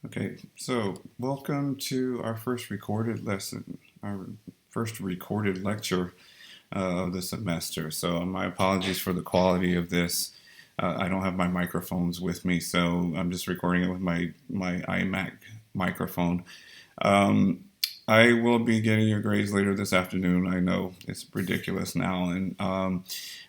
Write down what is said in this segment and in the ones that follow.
Okay, so welcome to our first recorded lesson, our first recorded lecture of the semester. So my apologies for the quality of this. I don't have my microphones with me, so I'm just recording it with my iMac microphone. Um, I will be getting your grades later this afternoon. I know it's ridiculous now, and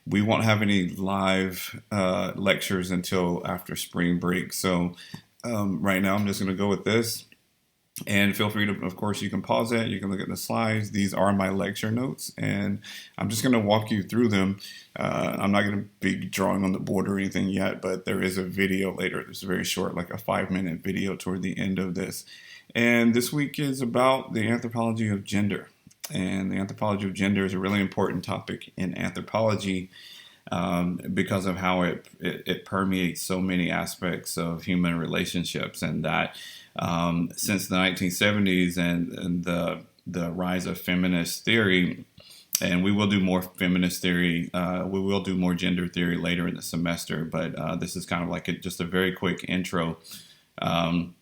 we won't have any live lectures until after spring break. So right now, I'm just going to go with this. And feel free to, of course, you can pause it. You can look at the slides. These are my lecture notes, and I'm just going to walk you through them. I'm not going to be drawing on the board or anything yet, but there is a video later. It's very short, like a 5-minute video toward the end of this. And this week is about the anthropology of gender. And the anthropology of gender is a really important topic in anthropology because of how it permeates so many aspects of human relationships, and that since the 1970s and the rise of feminist theory, and we will do more feminist theory, we will do more gender theory later in the semester, but this is kind of like just a very quick intro um,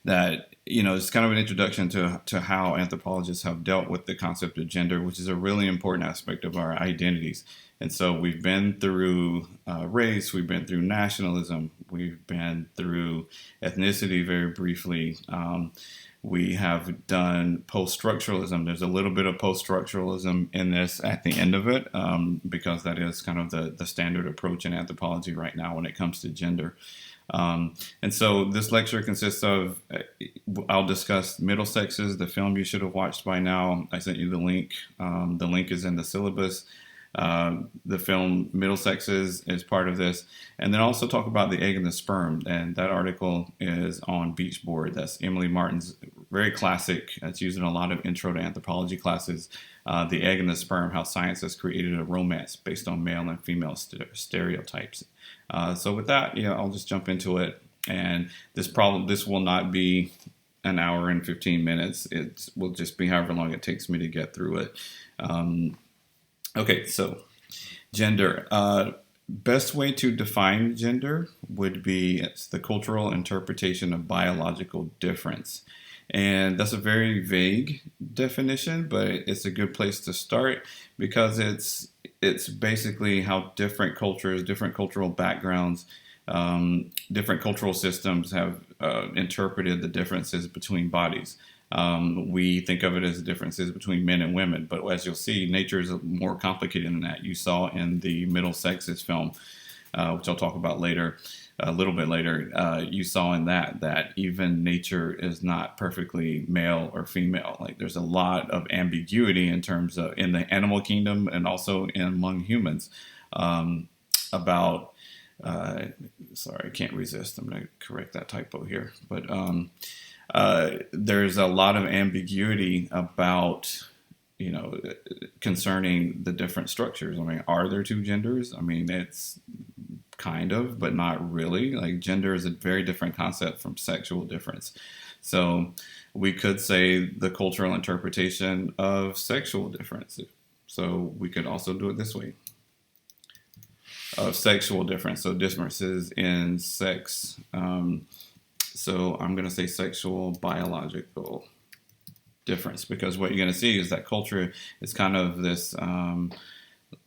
that it's kind of an introduction to how anthropologists have dealt with the concept of gender, which is a really important aspect of our identities. And so we've been through race, we've been through nationalism, we've been through ethnicity very briefly. We have done post-structuralism. There's a little bit of post-structuralism in this at the end of it, because that is kind of the standard approach in anthropology right now when it comes to gender. And so this lecture consists of, I'll discuss Middle Sexes, the film you should have watched by now. I sent you the link. The link is in the syllabus. The film Middle Sexes is part of this. And then also talk about the egg and the sperm. And that article is on Beachboard. That's Emily Martin's very classic. It's used in a lot of intro to anthropology classes. The egg and the sperm, how science has created a romance based on male and female stereotypes. So with that, I'll just jump into it. And this will not be an hour and 15 minutes. It will just be however long it takes me to get through it. Okay, so gender. Best way to define gender would be it's the cultural interpretation of biological difference. And that's a very vague definition, but it's a good place to start because it's basically how different cultures, different cultural backgrounds, different cultural systems have interpreted the differences between bodies. We think of it as differences between men and women, but as you'll see, nature is more complicated than that. You saw in the Middle Sexes film, which I'll talk about later, a little bit later. You saw in that even nature is not perfectly male or female. Like there's a lot of ambiguity in terms of in the animal kingdom and also among humans about. Sorry, I can't resist. I'm going to correct that typo here, but. There's a lot of ambiguity about, concerning the different structures. I mean, are there two genders? I mean, it's kind of, but not really. Like, gender is a very different concept from sexual difference. So we could say the cultural interpretation of sexual difference. So we could also do it this way. Of sexual difference. So differences in sex. So I'm going to say sexual biological difference because what you're going to see is that culture is kind of this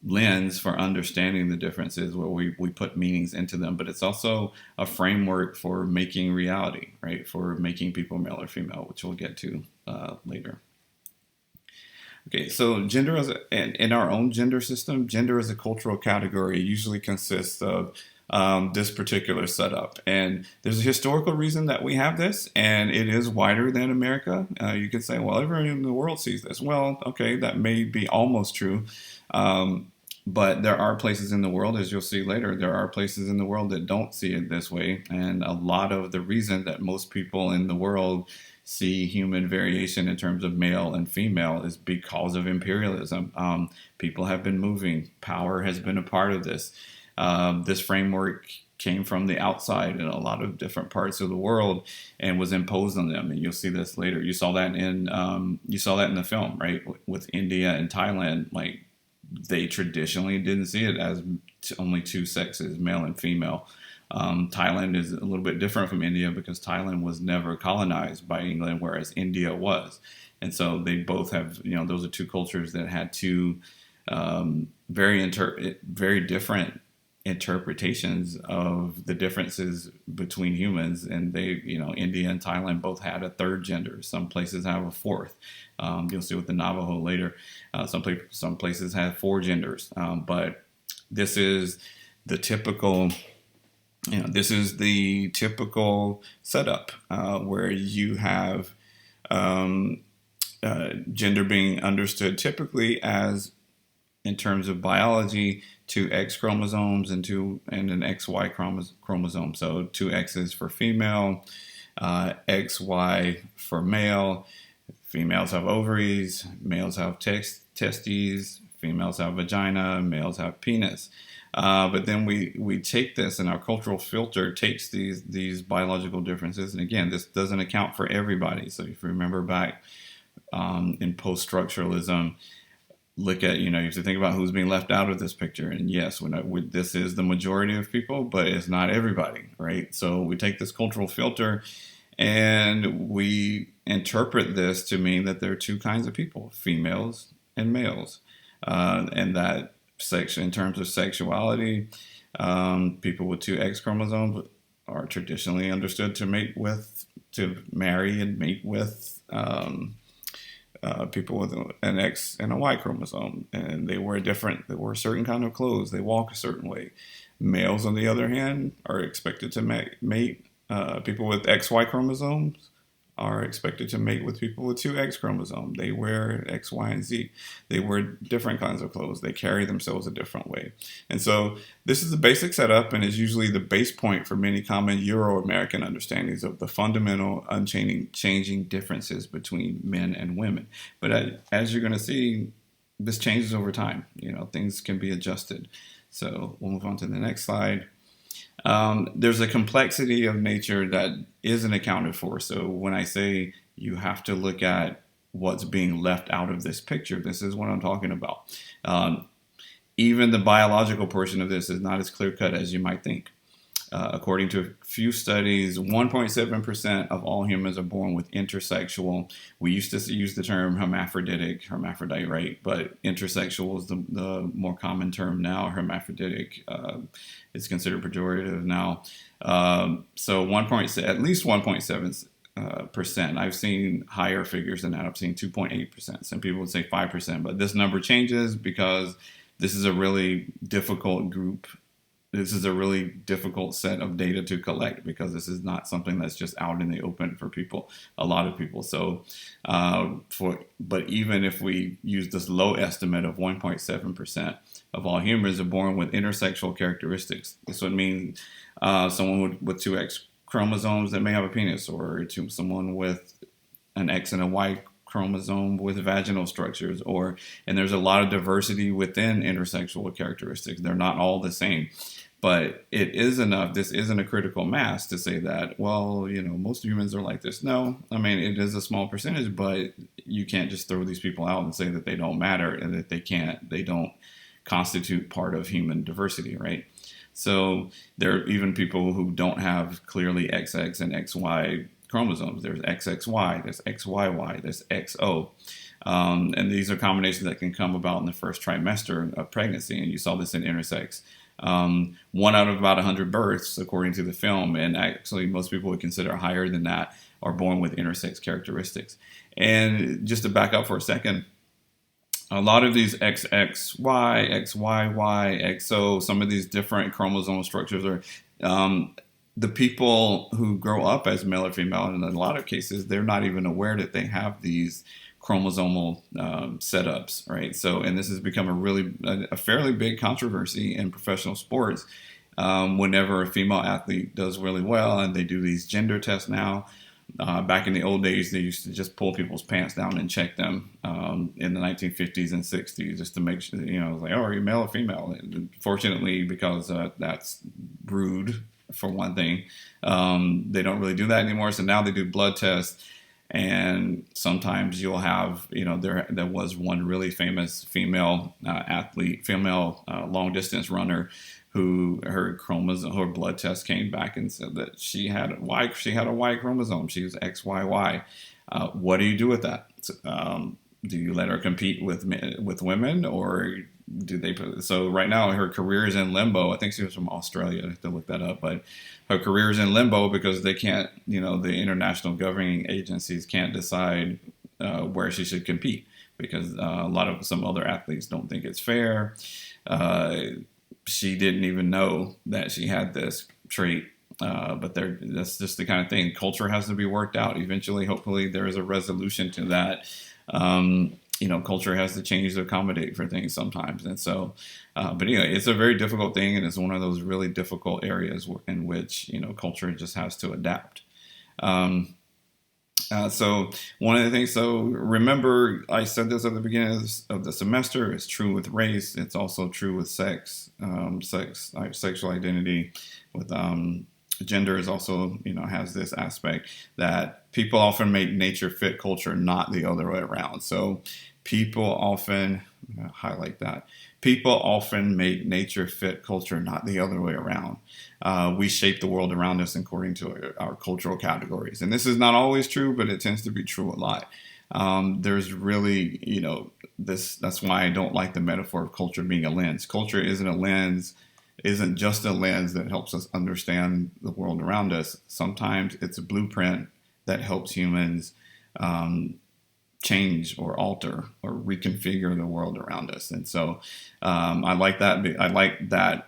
lens for understanding the differences where we put meanings into them, but it's also a framework for making reality, right? For making people male or female, which we'll get to later. Okay, so gender in our own gender system, gender as a cultural category usually consists of this particular setup. And there's a historical reason that we have this, and it is wider than America. You could say, well, everyone in the world sees this. Well, okay, that may be almost true. But there are places in the world, as you'll see later, there are places in the world that don't see it this way. And a lot of the reason that most people in the world see human variation in terms of male and female is because of imperialism. People have been moving. Power has been a part of this. This framework came from the outside in a lot of different parts of the world and was imposed on them. And you'll see this later. You saw that in the film, right? With India and Thailand, like they traditionally didn't see it as only two sexes, male and female. Thailand is a little bit different from India because Thailand was never colonized by England, whereas India was. And so they both have, those are two cultures that had two very different interpretations of the differences between humans. And they, India and Thailand both had a third gender. Some places have a fourth. You'll see with the Navajo later. Some places have four genders. But this is the typical. This is the typical setup where you have gender being understood typically as, in terms of biology, two X chromosomes and an XY chromosome. So two X's for female, XY for male. Females have ovaries, males have testes, females have vagina, males have penis. But then we take this, and our cultural filter takes these biological differences. And again, this doesn't account for everybody. So if you remember back in post-structuralism, look at, you have to think about who's being left out of this picture. And yes, this is the majority of people, but it's not everybody, right? So we take this cultural filter and we interpret this to mean that there are two kinds of people, females and males. And that section, in terms of sexuality, people with two X chromosomes are traditionally understood to marry and mate with people with an X and a Y chromosome, and they wear a certain kind of clothes, they walk a certain way. Males, on the other hand, are expected to mate. People with XY chromosomes are expected to mate with people with two X chromosomes. They wear X, Y, and Z. They wear different kinds of clothes. They carry themselves a different way. And so this is the basic setup, and is usually the base point for many common Euro-American understandings of the fundamental changing differences between men and women. But as you're going to see, this changes over time. Things can be adjusted. So we'll move on to the next slide. There's a complexity of nature that isn't accounted for. So when I say you have to look at what's being left out of this picture, this is what I'm talking about. Even the biological portion of this is not as clear-cut as you might think. According to a few studies, 1.7% of all humans are born with intersexual. We used to use the term hermaphrodite, right? But intersexual is the more common term now. Hermaphroditic is considered pejorative now. So at least 1.7%. I've seen higher figures than that. I've seen 2.8%. Some people would say 5%, but this number changes because this is a really difficult group. This is a really difficult set of data to collect because this is not something that's just out in the open for people, a lot of people. So, but even if we use this low estimate of 1.7% of all humans are born with intersexual characteristics, this would mean someone with two X chromosomes that may have a penis, or someone with an X and a Y chromosome with vaginal structures, and there's a lot of diversity within intersexual characteristics. They're not all the same. But it is enough. This isn't a critical mass to say that, well, most humans are like this. No, I mean, it is a small percentage, but you can't just throw these people out and say that they don't matter and that they don't constitute part of human diversity, right? So there are even people who don't have clearly XX and XY chromosomes. There's XXY, there's XYY, there's XO. And these are combinations that can come about in the first trimester of pregnancy. And you saw this in intersex. 1 out of about 100 births, according to the film, and actually most people would consider higher than that, are born with intersex characteristics. And just to back up for a second, a lot of these XXY, XYY, XO, some of these different chromosome structures are the people who grow up as male or female, and in a lot of cases, they're not even aware that they have these chromosomal setups, right? So, and this has become a fairly big controversy in professional sports. Whenever a female athlete does really well, and they do these gender tests now. Back in the old days, they used to just pull people's pants down and check them in the 1950s and 60s just to make sure, like, oh, are you male or female? And fortunately, because that's rude, for one thing, they don't really do that anymore. So now they do blood tests. And sometimes you'll have, there was one really famous female athlete, female long distance runner, who her blood test came back and said that she had a Y chromosome. She was XYY. What do you do with that? Do you let her compete with women, or do they? So right now her career is in limbo. I think she was from Australia. I have to look that up, but her career is in limbo because they can't, the international governing agencies can't decide where she should compete, because some other athletes don't think it's fair. Uh, she didn't even know that she had this trait. But that's just the kind of thing. Culture has to be worked out. Eventually, hopefully, there is a resolution to that. Culture has to change to accommodate for things sometimes. And so, but anyway, it's a very difficult thing. And it's one of those really difficult areas in which, culture just has to adapt. So one of the things, so remember, I said this at the beginning of the semester, it's true with race. It's also true with sexual identity, with gender is also, has this aspect that people often make nature fit culture, not the other way around. So people often, I'm going to highlight that. People often make nature fit culture, not the other way around. We shape the world around us according to our cultural categories. And this is not always true, but it tends to be true a lot. There's really, that's why I don't like the metaphor of culture being a lens. Culture isn't just a lens that helps us understand the world around us. Sometimes it's a blueprint that helps humans change or alter or reconfigure the world around us. And so I like that. I like that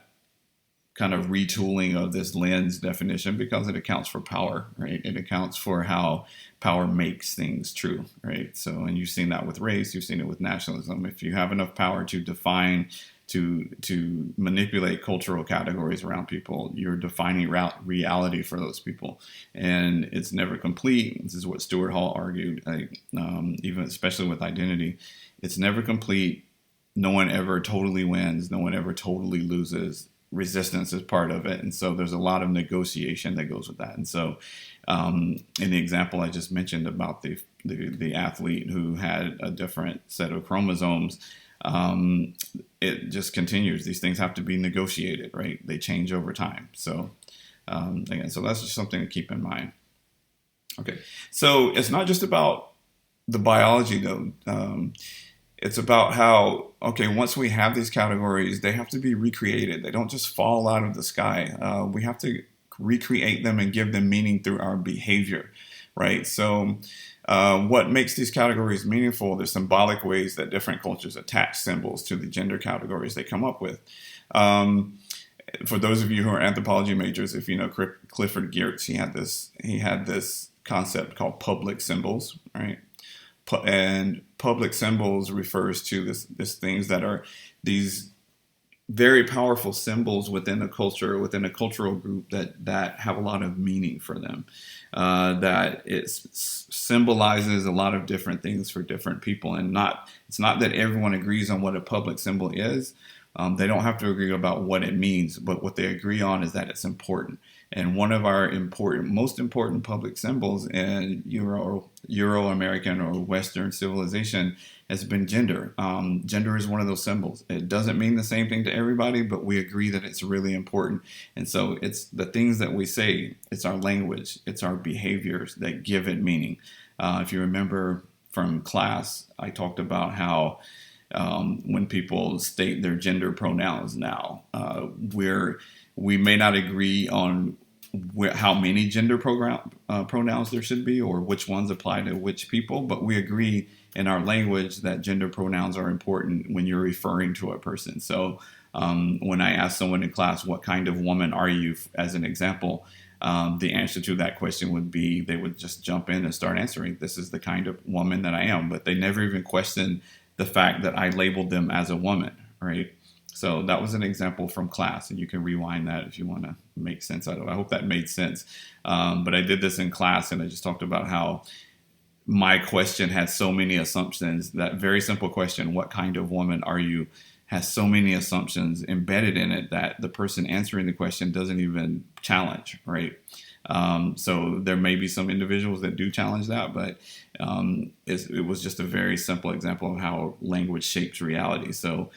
kind of retooling of this lens definition, because it accounts for power, right? It accounts for how power makes things true, right? So, and you've seen that with race, you've seen it with nationalism. If you have enough power to define, to manipulate cultural categories around people, you're defining reality for those people, and it's never complete. This is what Stuart Hall argued, even especially with identity. It's never complete. No one ever totally wins. No one ever totally loses. Resistance is part of it, and so there's a lot of negotiation that goes with that. And so, in the example I just mentioned about the athlete who had a different set of chromosomes, it just continues. These things have to be negotiated, right? They change over time. So, again, so that's just something to keep in mind. Okay, so it's not just about the biology, though. It's about how, okay, once we have these categories, they have to be recreated. They don't just fall out of the sky. We have to recreate them and give them meaning through our behavior, right? So what makes these categories meaningful? There's symbolic ways that different cultures attach symbols to the gender categories they come up with. For those of you who are anthropology majors, if you know Clifford Geertz, he had this concept called public symbols, right? And public symbols refers to this things that are these very powerful symbols within a culture, within a cultural group that have a lot of meaning for them. That it symbolizes a lot of different things for different people, and it's not that everyone agrees on what a public symbol is. They don't have to agree about what it means, but what they agree on is that it's important. And one of our most important public symbols in Euro-American or Western civilization has been gender. Gender is one of those symbols. It doesn't mean the same thing to everybody, but we agree that it's really important. And so it's the things that we say, it's our language, it's our behaviors that give it meaning. If you remember from class, I talked about how when people state their gender pronouns now, we may not agree on how many gender pronouns there should be or which ones apply to which people, but we agree in our language that gender pronouns are important when you're referring to a person. So when I ask someone in class, what kind of woman are you, as an example, the answer to that question would be, they would just jump in and start answering, this is the kind of woman that I am, but they never even question the fact that I labeled them as a woman, right? So that was an example from class, and you can rewind that if you want to make sense out of it. I hope that made sense. But I did this in class, and I just talked about how my question had so many assumptions. That very simple question, what kind of woman are you, has so many assumptions embedded in it that the person answering the question doesn't even challenge, right? So there may be some individuals that do challenge that, but it was just a very simple example of how language shapes reality. So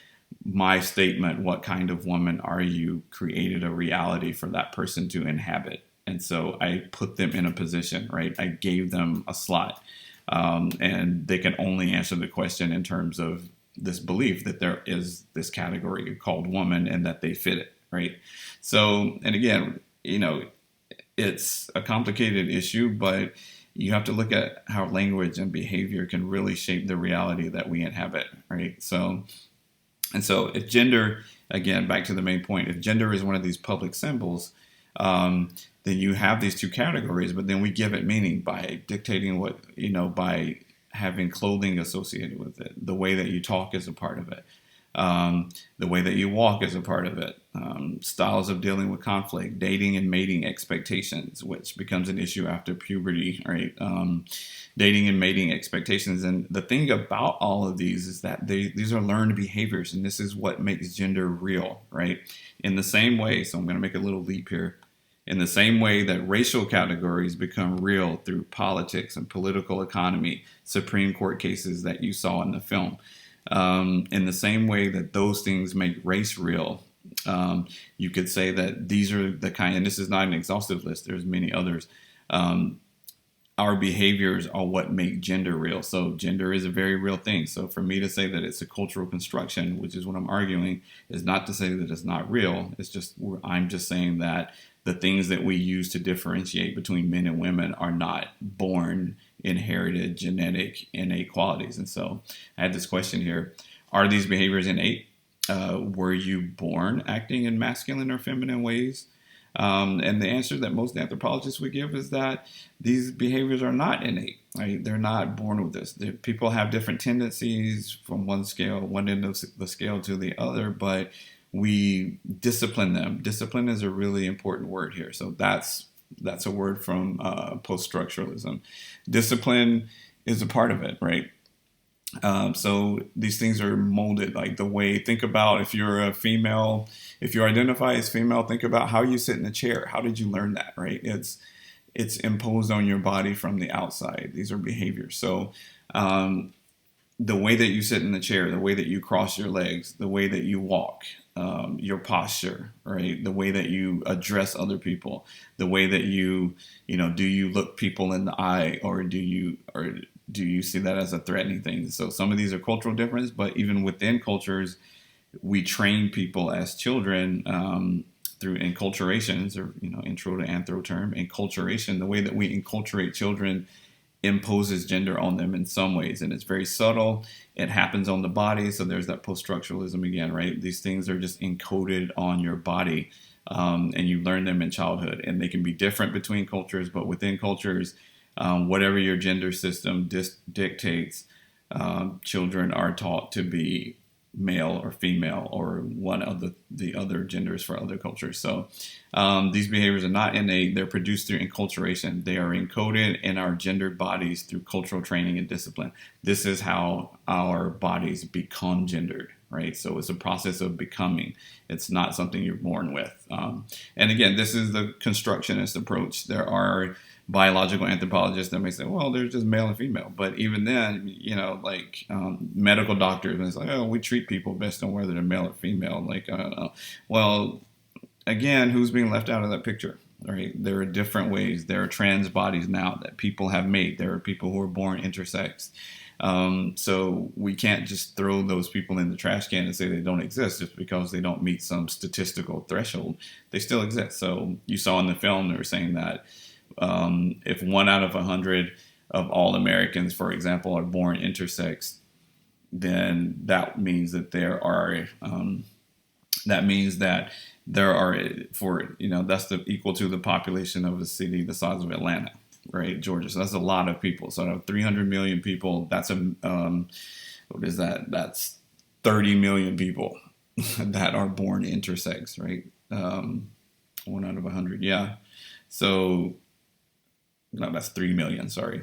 my statement, what kind of woman are you, created a reality for that person to inhabit. And so I put them in a position, right? I gave them a slot. And they can only answer the question in terms of this belief that there is this category called woman and that they fit it, right? So, and again, it's a complicated issue, but you have to look at how language and behavior can really shape the reality that we inhabit, right? So, and so if gender, again, back to the main point, if gender is one of these public symbols, then you have these two categories, but then we give it meaning by dictating what, by having clothing associated with it. The way that you talk is a part of it. The way that you walk is a part of it. Styles of dealing with conflict, dating and mating expectations, which becomes an issue after puberty, right? Dating and mating expectations. And the thing about all of these is that these are learned behaviors, and this is what makes gender real, right? In the same way, so I'm going to make a little leap here. In the same way that racial categories become real through politics and political economy, Supreme Court cases that you saw in the film, in the same way that those things make race real, you could say that these are the kind, and this is not an exhaustive list, there's many others, our behaviors are what make gender real. So gender is a very real thing. So for me to say that it's a cultural construction, which is what I'm arguing, is not to say that it's not real. It's just, I'm just saying that the things that we use to differentiate between men and women are not born, inherited, genetic, innate qualities. And so I had this question here. Are these behaviors innate? Were you born acting in masculine or feminine ways? And the answer that most anthropologists would give is that these behaviors are not innate, right? They're not born with this. People have different tendencies from one end of the scale to the other, but we discipline them. Discipline is a really important word here. So that's a word from post-structuralism. Discipline is a part of it, right? So these things are molded, like the way, think about if you're a female, if you identify as female, think about how you sit in a chair. How did you learn that, right? It's imposed on your body from the outside. These are behaviors. So the way that you sit in the chair, the way that you cross your legs, the way that you walk, your posture, right? The way that you address other people, the way that do you look people in the eye, or do you see that as a threatening thing? So some of these are cultural difference, but even within cultures, we train people as children through enculturations, or intro to anthro term, enculturation. The way that we enculturate children imposes gender on them in some ways, and it's very subtle. It happens on the body, so there's that post-structuralism again, right? These things are just encoded on your body, and you learn them in childhood, and they can be different between cultures, but within cultures, whatever your gender system dictates, children are taught to be male or female, or one of the other genders for other cultures. So these behaviors are not innate. They're produced through enculturation. They are encoded in our gendered bodies through cultural training and discipline. This is how our bodies become gendered, right? So it's a process of becoming. It's not something you're born with. And again, this is the constructionist approach. There are biological anthropologists that may say, well, there's just male and female. But even then, medical doctors, and it's like, oh, we treat people based on whether they're male or female. Like, I don't know. Well, again, who's being left out of that picture? Right? There are different ways. There are trans bodies now that people have made. There are people who are born intersex. So we can't just throw those people in the trash can and say they don't exist just because they don't meet some statistical threshold. They still exist. So you saw in the film, they were saying that if 1 out of 100 of all Americans, for example, are born intersex, then that means that there are that's equal to the population of a city the size of Atlanta, right, Georgia. So that's a lot of people. So out of 300 million people, that's what is that? That's 30 million people that are born intersex, right? 1 out of 100, yeah. So No, that's 3 million. Sorry.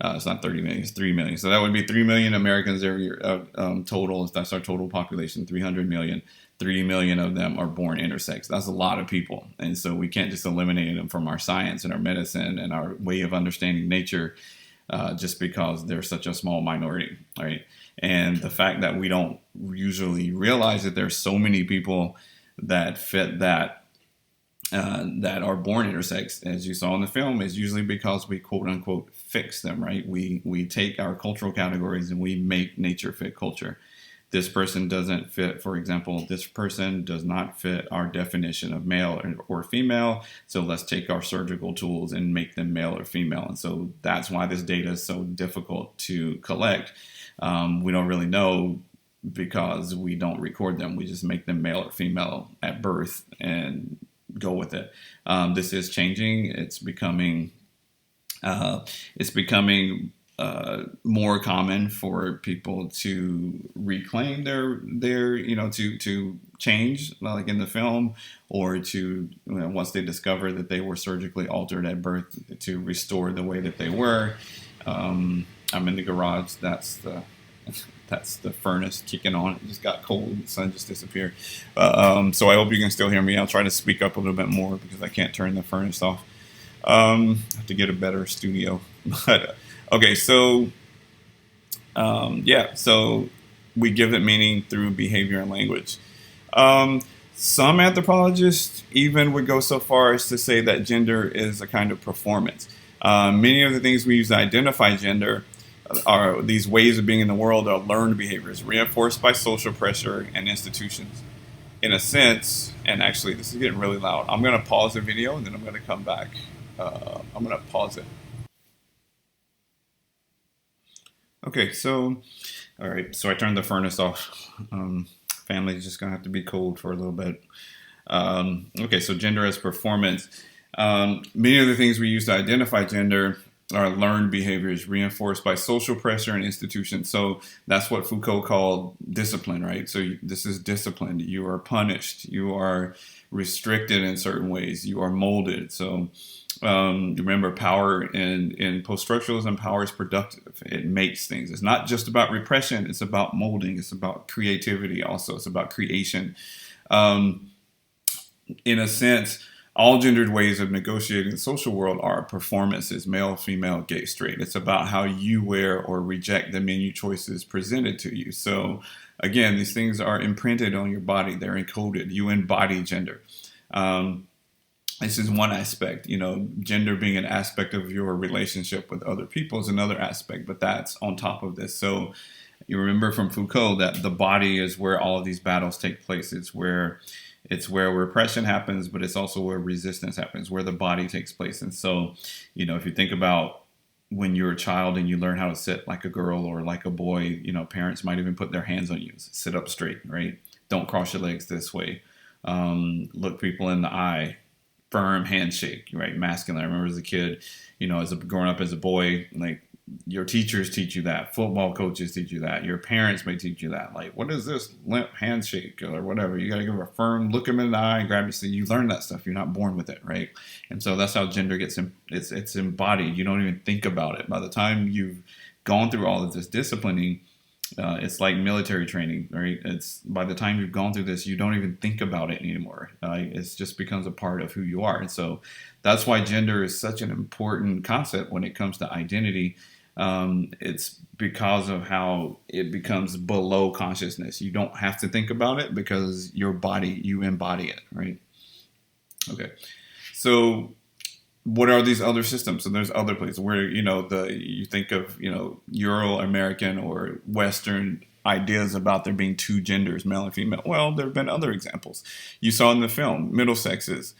It's not 30 million, it's 3 million. So that would be 3 million Americans every year total. That's our total population, 300 million. 3 million of them are born intersex. That's a lot of people. And so we can't just eliminate them from our science and our medicine and our way of understanding nature just because they're such a small minority, right? And the fact that we don't usually realize that there's so many people that fit that are born intersex, as you saw in the film, is usually because we quote unquote fix them, right? We take our cultural categories and we make nature fit culture. This person doesn't fit, for example, this person does not fit our definition of male or female. So let's take our surgical tools and make them male or female. And so that's why this data is so difficult to collect. We don't really know because we don't record them. We just make them male or female at birth and go with it. This is changing. It's becoming more common for people to reclaim their to change, like in the film, or to once they discover that they were surgically altered at birth, to restore the way that they were. I'm in the garage. That's the furnace kicking on. It just got cold. The sun just disappeared. So I hope you can still hear me. I'll try to speak up a little bit more because I can't turn the furnace off. I have to get a better studio. But okay, so so we give it meaning through behavior and language. Some anthropologists even would go so far as to say that gender is a kind of performance. Many of the things we use to identify gender are these ways of being in the world are learned behaviors reinforced by social pressure and institutions. In a sense, and actually this is getting really loud, I'm going to pause the video and then I'm going to come back. I'm going to pause it. Okay, so, all right, so I turned the furnace off. Family's just going to have to be cold for a little bit. Okay, so gender as performance. Many of the things we use to identify gender are learned behaviors reinforced by social pressure and institutions. So that's what Foucault called discipline, right? So this is disciplined. You are punished. You are restricted in certain ways. You are molded. So remember, power in post-structuralism, power is productive. It makes things. It's not just about repression. It's about molding. It's about creativity also. It's about creation. In a sense, all gendered ways of negotiating the social world are performances, male, female, gay, straight. It's about how you wear or reject the menu choices presented to you. So again, these things are imprinted on your body. They're encoded. You embody gender. This is one aspect. Gender being an aspect of your relationship with other people is another aspect, but that's on top of this. So you remember from Foucault that the body is where all of these battles take place. It's where repression happens, but it's also where resistance happens, where the body takes place. And so, if you think about when you're a child and you learn how to sit like a girl or like a boy, parents might even put their hands on you. Sit up straight, right? Don't cross your legs this way. Look people in the eye. Firm handshake, right? Masculine. I remember as a kid, growing up as a boy, like your teachers teach you that. Football coaches teach you that. Your parents may teach you that. Like, what is this limp handshake or whatever? You got to give a firm look them in the eye and grab your seat. You learn that stuff. You're not born with it, right? And so that's how gender gets it's embodied. You don't even think about it. By the time you've gone through all of this disciplining, it's like military training, right? It's by the time you've gone through this, you don't even think about it anymore. It just becomes a part of who you are. And so that's why gender is such an important concept when it comes to identity. It's because of how it becomes below consciousness. You don't have to think about it because your body, you embody it, right? Okay. So what are these other systems? And there's other places where, you think of, Euro-American or Western ideas about there being two genders, male and female. Well, there have been other examples. You saw in the film, middle sexes.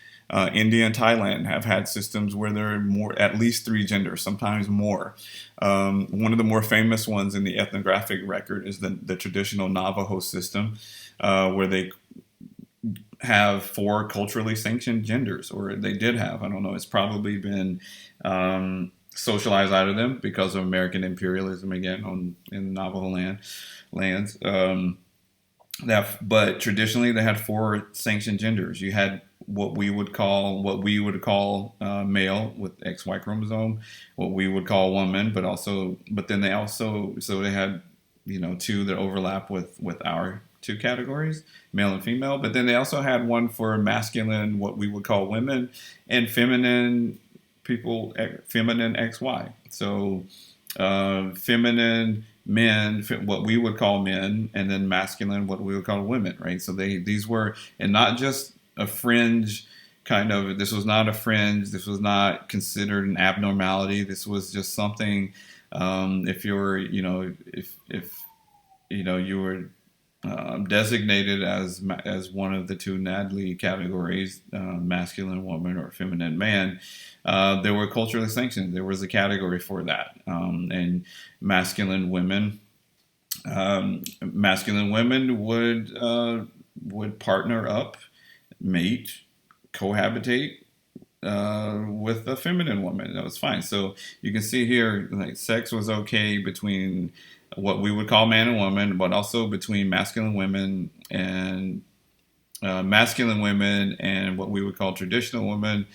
India and Thailand have had systems where there are at least three genders, sometimes more. One of the more famous ones in the ethnographic record is the traditional Navajo system, where they have 4 culturally sanctioned genders, or they did have. I don't know. It's probably been socialized out of them because of American imperialism again in Navajo lands. But traditionally, they had 4 sanctioned genders. You had what we would call male with XY chromosome, what we would call woman, but then they also, so they had, two that overlap with our two categories, male and female. But then they also had one for masculine, what we would call women, and feminine people, feminine XY. So feminine men, what we would call men, and then masculine, what we would call women, right? So these were, and not just a fringe kind of, this was not a fringe, this was not considered an abnormality, this was just something, if you were, if you were designated as one of the two Natalie categories, masculine woman or feminine man, there were culturally sanctioned. There was a category for that, and masculine women, would partner up, mate, cohabitate with a feminine woman. That was fine. So you can see here, like, sex was okay between what we would call man and woman, but also between masculine women and what we would call traditional women,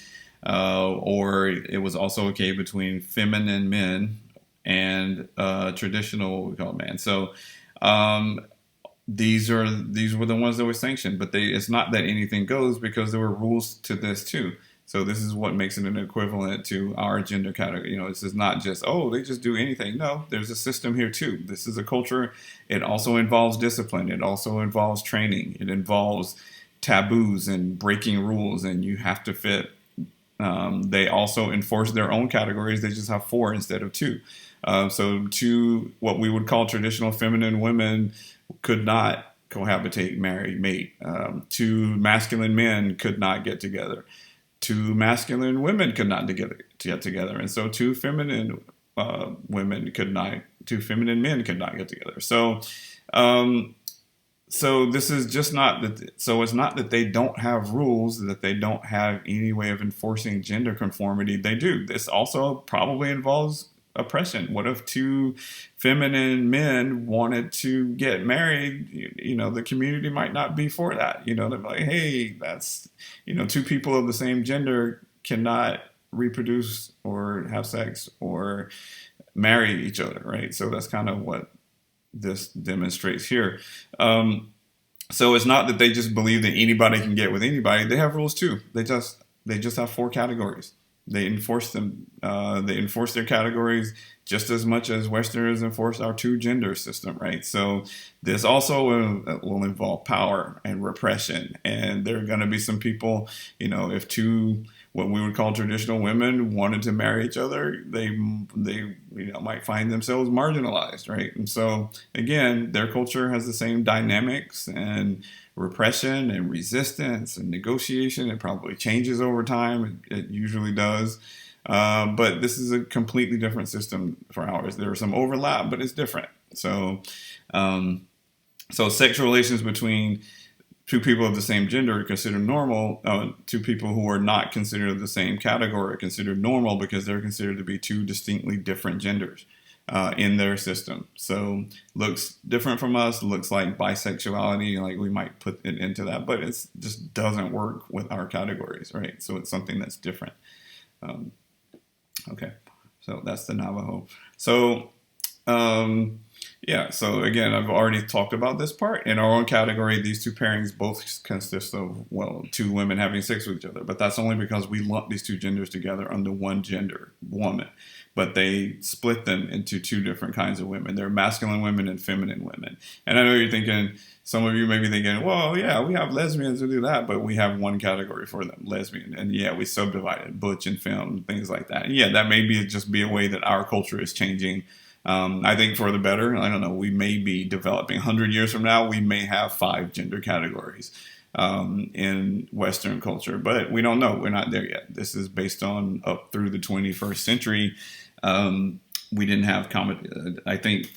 or it was also okay between feminine men and traditional, what we call man. So these were the ones that were sanctioned, but it's not that anything goes, because there were rules to this too. So this is what makes it an equivalent to our gender category. This is not just, oh, they just do anything. No, there's a system here too. This is a culture. It also involves discipline. It also involves training. It involves taboos and breaking rules, and you have to fit. They also enforce their own categories. They just have 4 instead of 2. So 2, what we would call traditional feminine women, could not cohabitate, marry, mate. 2 masculine men could not get together. 2 masculine women could not get together, and so 2 feminine two feminine men could not get together. So, so this is just not that. So it's not that they don't have rules, that they don't have any way of enforcing gender conformity. They do. This also probably involves oppression. What if 2 feminine men wanted to get married? The community might not be for that. They're like, hey, that's, 2 people of the same gender cannot reproduce or have sex or marry each other, right? So that's kind of what this demonstrates here. So it's not that they just believe that anybody can get with anybody. They have rules too. They just have 4 categories. They enforce them. They enforce their categories just as much as Westerners enforce our 2-gender system, right? So this also will involve power and repression, and there are going to be some people, if 2 what we would call traditional women wanted to marry each other, they might find themselves marginalized, right? And so again, their culture has the same dynamics and repression and resistance and negotiation. It probably changes over time. It usually does. But this is a completely different system for ours. There are some overlap, but it's different. So, so sexual relations between 2 people of the same gender are considered normal. 2 people who are not considered the same category are considered normal, because they're considered to be 2 distinctly different genders in their system. So looks different from us, looks like bisexuality, like we might put it into that, but it just doesn't work with our categories, right? So it's something that's different. Okay, so that's the Navajo. So yeah, so again, I've already talked about this part. In our own category, these 2 pairings both consist of, 2 women having sex with each other, but that's only because we lump these 2 genders together under one gender, woman. But they split them into 2 different kinds of women. They're masculine women and feminine women. And I know you're thinking, some of you may be thinking, well, yeah, we have lesbians who do that, but we have one category for them, lesbian. And yeah, we subdivided butch and femme, things like that. And yeah, that may just be a way that our culture is changing. I think for the better. I don't know. We may be developing 100 years from now. We may have 5 gender categories in Western culture, but we don't know. We're not there yet. This is based on up through the 21st century. We didn't have I think,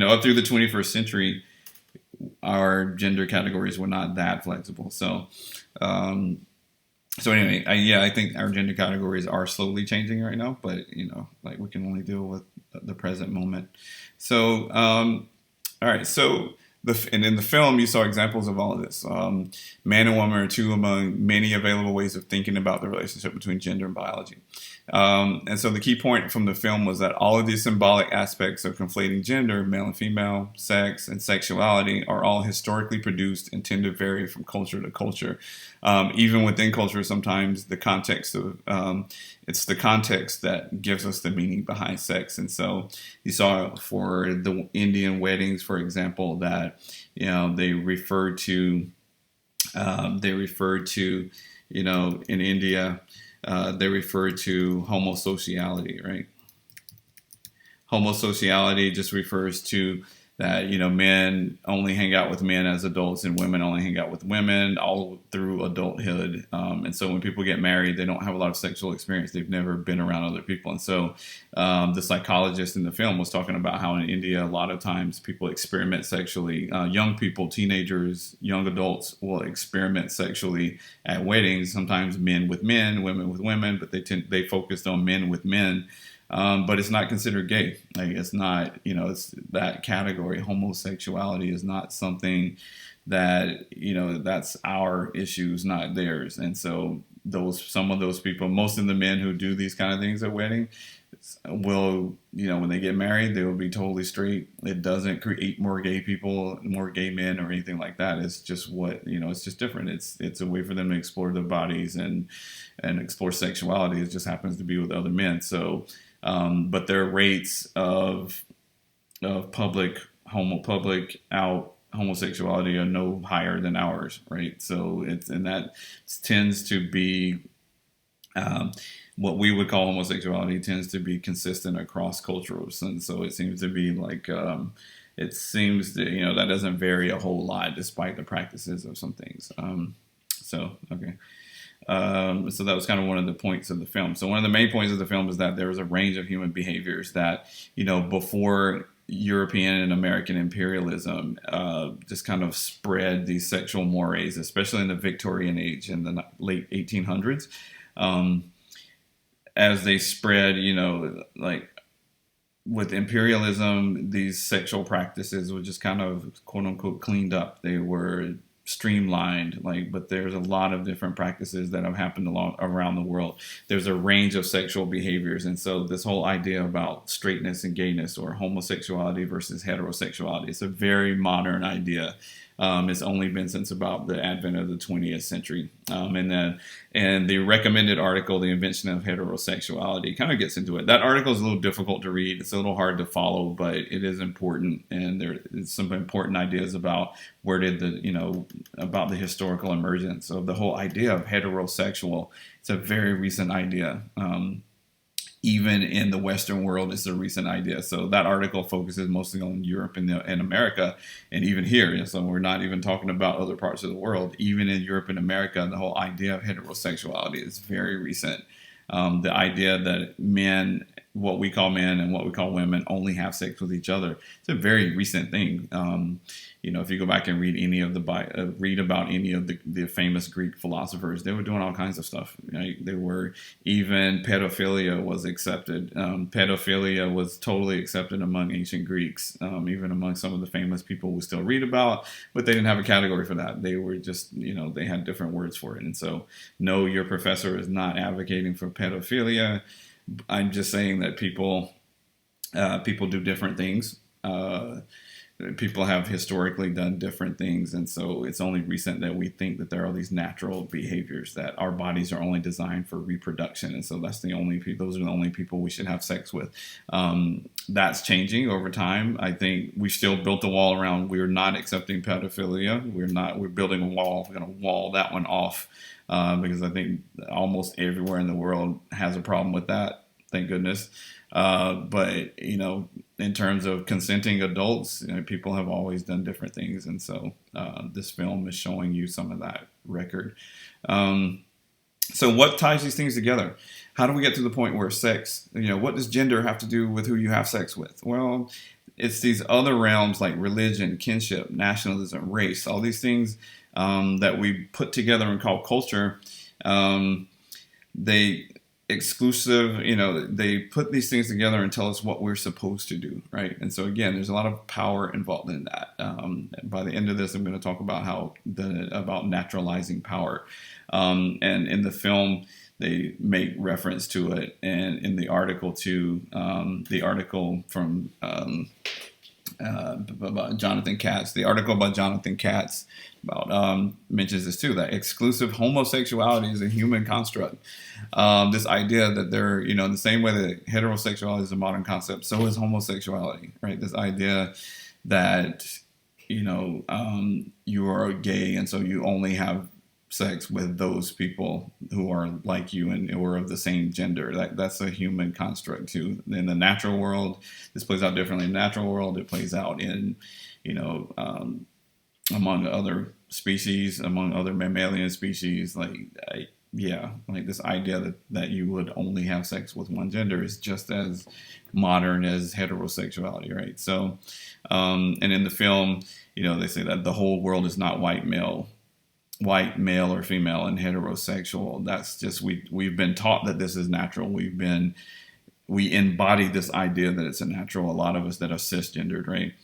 up through the 21st century, our gender categories were not that flexible. So, so anyway, I think our gender categories are slowly changing right now, but like we can only deal with the present moment. So, all right. So and in the film, you saw examples of all of this. Man and woman are two among many available ways of thinking about the relationship between gender and biology. And so the key point from the film was that all of these symbolic aspects of conflating gender, male and female, sex, and sexuality are all historically produced and tend to vary from culture to culture. Even within culture, sometimes the context of it's the context that gives us the meaning behind sex. And so you saw for the Indian weddings, for example, that they refer to in India they refer to homosociality, right? Homosociality just refers to that, men only hang out with men as adults and women only hang out with women all through adulthood. And so when people get married, they don't have a lot of sexual experience. They've never been around other people. And so the psychologist in the film was talking about how in India, a lot of times people experiment sexually. Young people, teenagers, young adults will experiment sexually at weddings, sometimes men with men, women with women, but they focused on men with men. But it's not considered gay. Like it's not, it's that category. Homosexuality is not something that, that's our issues, not theirs. And so some of those people, most of the men who do these kind of things at wedding will, when they get married, they will be totally straight. It doesn't create more gay people, more gay men or anything like that. It's just it's just different. It's a way for them to explore their bodies and explore sexuality. It just happens to be with other men. So, but their rates of public out homosexuality are no higher than ours, right? So that tends to be what we would call homosexuality tends to be consistent across cultures, and so it seems to be like it seems that that doesn't vary a whole lot despite the practices of some things. Okay. So that was kind of one of the points of the film. So one of the main points of the film is that there was a range of human behaviors that, before European and American imperialism just kind of spread these sexual mores, especially in the Victorian age in the late 1800s. As they spread, like with imperialism, these sexual practices were just kind of quote unquote cleaned up. They were streamlined, but there's a lot of different practices that have happened around the world. There's a range of sexual behaviors, and so this whole idea about straightness and gayness or homosexuality versus heterosexuality, it's a very modern idea. It's only been since about the advent of the 20th century. And the recommended article, The Invention of Heterosexuality, kind of gets into it. That article is a little difficult to read. It's a little hard to follow, but it is important. And there's some important ideas about about the historical emergence of the whole idea of heterosexual. It's a very recent idea. Even in the Western world, it's a recent idea. So that article focuses mostly on Europe and America, and even here. So we're not even talking about other parts of the world. Even in Europe and America, the whole idea of heterosexuality is very recent. The idea that men, what we call men and what we call women, only have sex with each other, it's a very recent thing. If you go back and read read about any of the famous Greek philosophers, they were doing all kinds of stuff. Right? Even pedophilia was accepted. Pedophilia was totally accepted among ancient Greeks, even among some of the famous people we still read about, but they didn't have a category for that. They were just, they had different words for it. And so, no, your professor is not advocating for pedophilia. I'm just saying that people do different things. People have historically done different things, and so it's only recent that we think that there are these natural behaviors that our bodies are only designed for reproduction, and so those are the only people we should have sex with. That's changing over time. I think we still built a wall around. We're not accepting pedophilia. We're building a wall. We're going to wall that one off because I think almost everywhere in the world has a problem with that. Thank goodness. But in terms of consenting adults, people have always done different things, and so this film is showing you some of that record. So what ties these things together? How do we get to the point where sex, what does gender have to do with who you have sex with? Well, it's these other realms like religion, kinship, nationalism, race, all these things that we put together and call culture. exclusive, they put these things together and tell us what we're supposed to do, right? And so again, there's a lot of power involved in that. By the end of this, I'm going to talk about about naturalizing power. And in the film, they make reference to it, and in the article too, the article from about Jonathan Katz. The article about Jonathan Katz mentions this too, that exclusive homosexuality is a human construct. This idea that they're, in the same way that heterosexuality is a modern concept, so is homosexuality, right? This idea that, you are gay and so you only have sex with those people who are like you and or of the same gender. That's a human construct too. In the natural world, this plays out differently. In the natural world, it plays out in, among other species, among other mammalian species. Like this idea that you would only have sex with one gender is just as modern as heterosexuality, right? So, and in the film, they say that the whole world is not white, male or female, and heterosexual. That's just, we've been taught that this is natural. We embody this idea that it's a natural, a lot of us that are cisgendered, right?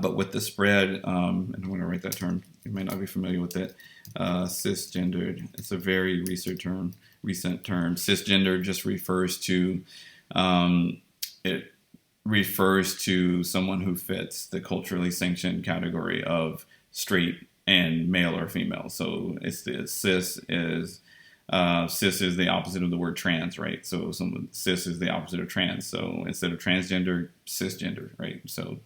But with the spread, and I'm going to write that term, you may not be familiar with it, cisgendered. It's a very recent term. Cisgender just refers to, it refers to someone who fits the culturally sanctioned category of straight and male or female. So it's the cis is the opposite of the word trans, right? So cis is the opposite of trans. So instead of transgender, cisgender, right? So,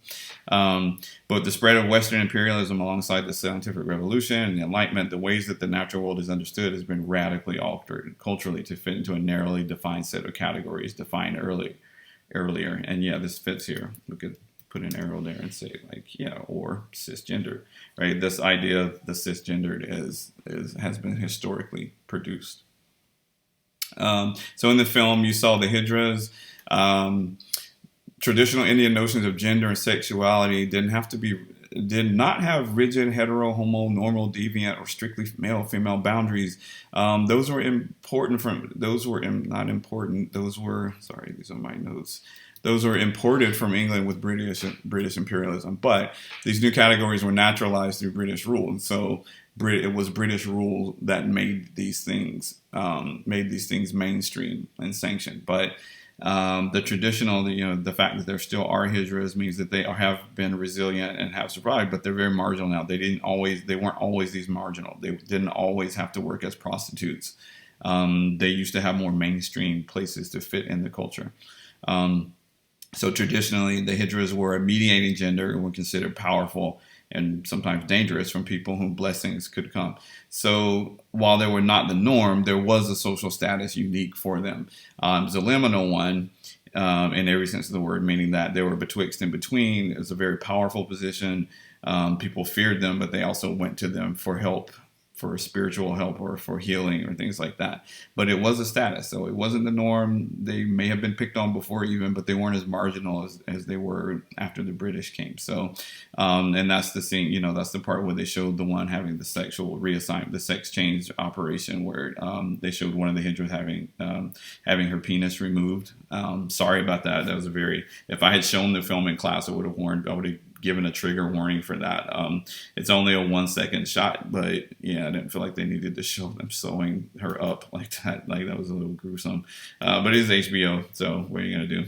but the spread of Western imperialism alongside the scientific revolution and the Enlightenment, the ways that the natural world is understood has been radically altered culturally to fit into a narrowly defined set of categories defined earlier. And yeah, this fits here. We could put an arrow there and say or cisgender, right? This idea of the cisgendered has been historically produced. So in the film, you saw the hijras. Traditional Indian notions of gender and sexuality did not have rigid hetero, homo, normal, deviant, or strictly male, female boundaries. Those were these are my notes. Those were imported from England with British imperialism, but these new categories were naturalized through British rule, and so it was British rule that made these things mainstream and sanctioned. But the traditional, the fact that there still are hijras means that they have been resilient and have survived, but they're very marginal now. They weren't always these marginal. They didn't always have to work as prostitutes. They used to have more mainstream places to fit in the culture. So traditionally, the hijras were a mediating gender and were considered powerful and sometimes dangerous from people whom blessings could come. So while they were not the norm, there was a social status unique for them. It was a liminal one in every sense of the word, meaning that they were betwixt and between. It was a very powerful position. People feared them, but they also went to them for help, for spiritual help or for healing or things like that. But it was a status, so it wasn't the norm. They may have been picked on before even, but they weren't as marginal as they were after the British came. So, and that's the scene, that's the part where they showed the one having the sexual reassignment, the sex change operation, where they showed one of the hijras having her penis removed. Sorry about that. That was if I had shown the film in class, I would have given a trigger warning for that. It's only a 1 second shot, but I didn't feel like they needed to show them sewing her up like that. Like that was a little gruesome. But it is HBO, so what are you gonna do?